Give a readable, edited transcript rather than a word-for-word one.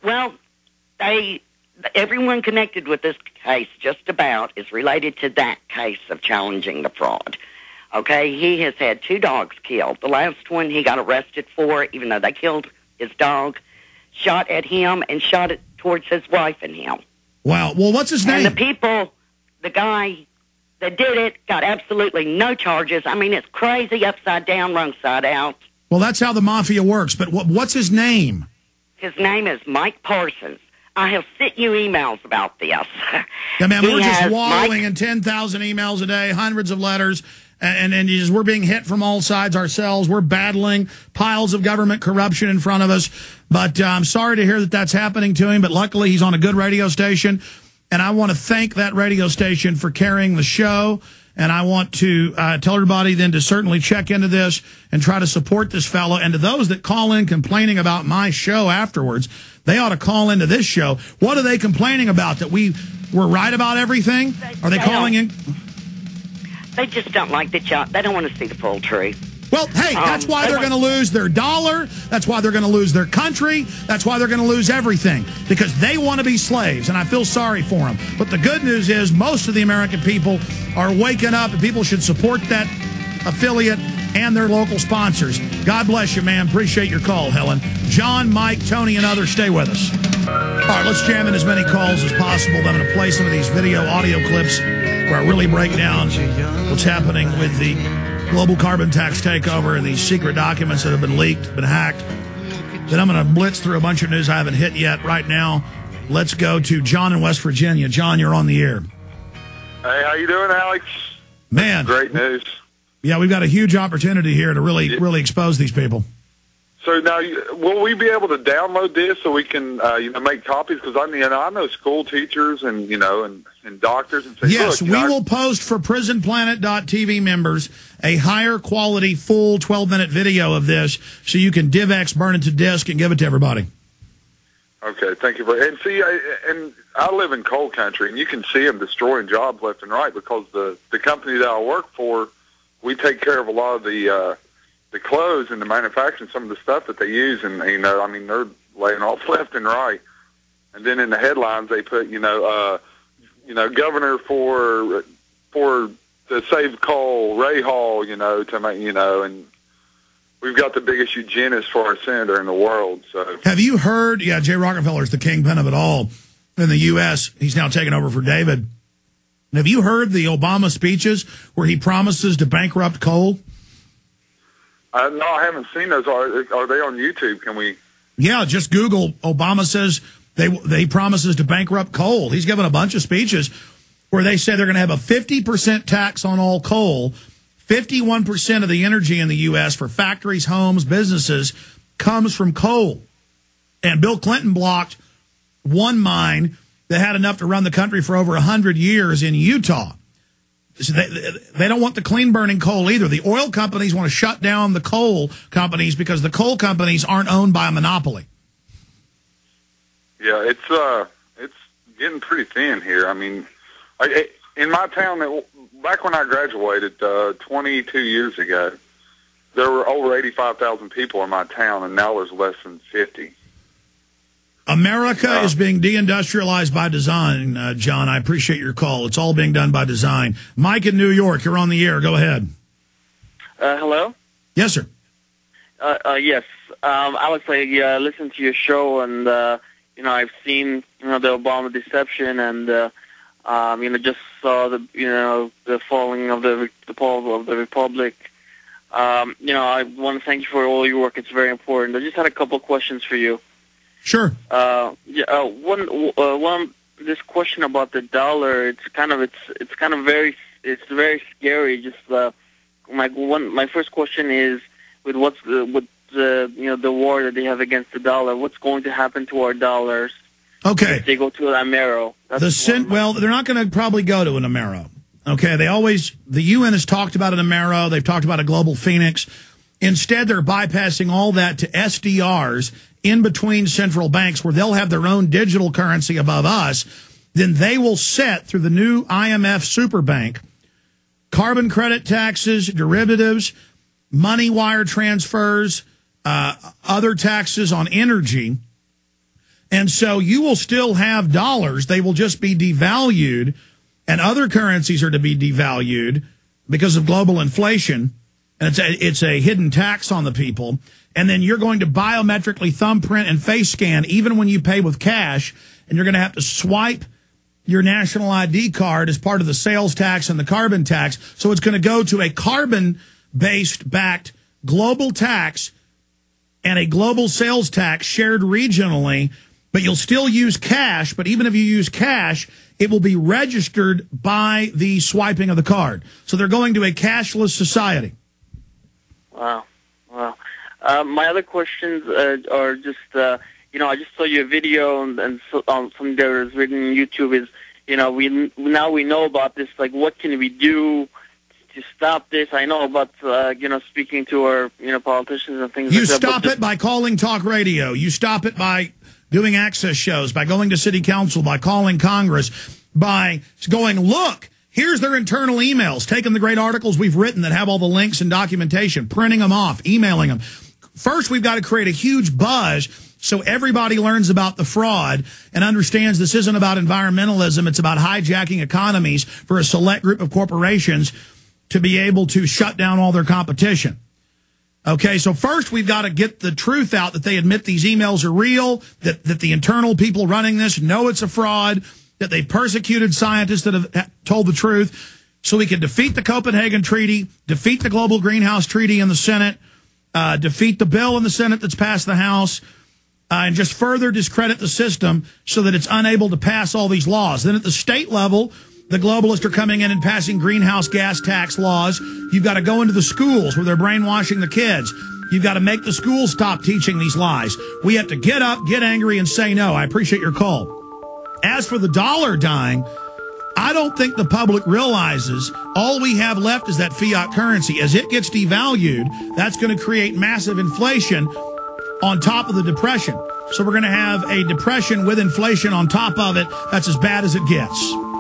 Well, everyone connected with this case just about is related to that case of challenging the fraud. Okay, he has had 2 dogs killed. The last one he got arrested for, even though they killed his dog, shot at him and shot it towards his wife and him. Wow. Well, what's his name? And the guy that did it got absolutely no charges. I mean, it's crazy, upside down, wrong side out. Well, that's how the mafia works. But what's his name? His name is Mike Parsons. I have sent you emails about this. Yeah, man, we're just wallowing in 10,000 emails a day, hundreds of letters, and we're being hit from all sides ourselves. We're battling piles of government corruption in front of us. But I'm sorry to hear that that's happening to him, but luckily he's on a good radio station. And I want to thank that radio station for carrying the show. And I want to tell everybody then to certainly check into this and try to support this fellow. And to those that call in complaining about my show afterwards, they ought to call into this show. What are they complaining about? That we were right about everything? Are they calling in? They just don't like the job. They don't want to see the full truth. Well, hey, that's why they're going to lose their dollar. That's why they're going to lose their country. That's why they're going to lose everything, because they want to be slaves, and I feel sorry for them. But the good news is most of the American people are waking up, and people should support that affiliate and their local sponsors. God bless you, man. Appreciate your call, Helen. John, Mike, Tony, and others, stay with us. All right, let's jam in as many calls as possible. I'm going to play some of these audio clips where I really break down what's happening with the global carbon tax takeover and these secret documents that have been leaked, been hacked. Then I'm going to blitz through a bunch of news I haven't hit yet. Right now, let's go to John in West Virginia. John, you're on the air. Hey, how you doing, Alex? Man. Great news. Yeah, we've got a huge opportunity here to really expose these people. So now, will we be able to download this so we can, make copies? Because I know school teachers and doctors and say, yes, we will post for PrisonPlanet.tv members a higher quality, full 12-minute video of this, so you can DivX, burn it to disk, and give it to everybody. Okay, thank you. And see, I live in coal country, and you can see them destroying jobs left and right because the company that I work for, we take care of a lot of the clothes and the manufacturing, some of the stuff that they use, and they're laying off left and right. And then in the headlines they put, governor for to save coal, Ray Hall, to make, and we've got the biggest eugenist for our senator in the world. So have you heard? Yeah, Jay Rockefeller's the kingpin of it all in the U.S. He's now taken over for David. Have you heard the Obama speeches where he promises to bankrupt coal? No, I haven't seen those. Are they on YouTube? Can we? Yeah, just Google. Obama says they promises to bankrupt coal. He's given a bunch of speeches where they say they're going to have a 50% tax on all coal. 51% of the energy in the U.S. for factories, homes, businesses comes from coal. And Bill Clinton blocked one mine that had enough to run the country for over 100 years in Utah. So they don't want the clean-burning coal either. The oil companies want to shut down the coal companies because the coal companies aren't owned by a monopoly. Yeah, it's getting pretty thin here. I mean, in my town, back when I graduated 22 years ago, there were over 85,000 people in my town, and now there's less than 50. America is being deindustrialized by design, John. I appreciate your call. It's all being done by design. Mike in New York, you're on the air. Go ahead. Hello? Yes, sir. Yes. Alex, I listened to your show, and, I've seen, the Obama deception, and, just saw the falling of the Republic. I want to thank you for all your work. It's very important. I just had a couple of questions for you. Sure. One. This question about the dollar. It's very scary. Just my first question is with the war that they have against the dollar. What's going to happen to our dollars? Okay. If they go to an Amero. Well, they're not going to probably go to an Amero. Okay. The UN has talked about an Amero. They've talked about a global Phoenix. Instead, they're bypassing all that to SDRs in between central banks where they'll have their own digital currency above us. Then they will set through the new IMF Superbank carbon credit taxes, derivatives, money wire transfers, other taxes on energy. And so you will still have dollars. They will just be devalued, and other currencies are to be devalued because of global inflation. And it's a hidden tax on the people. And then you're going to biometrically thumbprint and face scan even when you pay with cash, and you're going to have to swipe your national ID card as part of the sales tax and the carbon tax. So it's going to go to a carbon-based backed global tax and a global sales tax shared regionally, but you'll still use cash. But even if you use cash, it will be registered by the swiping of the card. So they're going to a cashless society. Wow. My other questions are just, I just saw your video and something that was written on YouTube is, we know about this. Like, what can we do to stop this? I know about, speaking to our, politicians and things like that. You stop it by calling talk radio. You stop it by doing access shows, by going to city council, by calling Congress, by going, look, here's their internal emails, taking the great articles we've written that have all the links and documentation, printing them off, emailing them. First, we've got to create a huge buzz so everybody learns about the fraud and understands this isn't about environmentalism. It's about hijacking economies for a select group of corporations to be able to shut down all their competition. Okay, so first we've got to get the truth out that they admit these emails are real, that the internal people running this know it's a fraud, that they persecuted scientists that have told the truth, so we can defeat the Copenhagen Treaty, defeat the Global Greenhouse Treaty in the Senate, defeat the bill in the Senate that's passed the House, and just further discredit the system so that it's unable to pass all these laws. Then at the state level, the globalists are coming in and passing greenhouse gas tax laws. You've got to go into the schools where they're brainwashing the kids. You've got to make the schools stop teaching these lies. We have to get up, get angry, and say no. I appreciate your call. As for the dollar dying, I don't think the public realizes all we have left is that fiat currency. As it gets devalued, that's going to create massive inflation on top of the depression. So we're going to have a depression with inflation on top of it. That's as bad as it gets.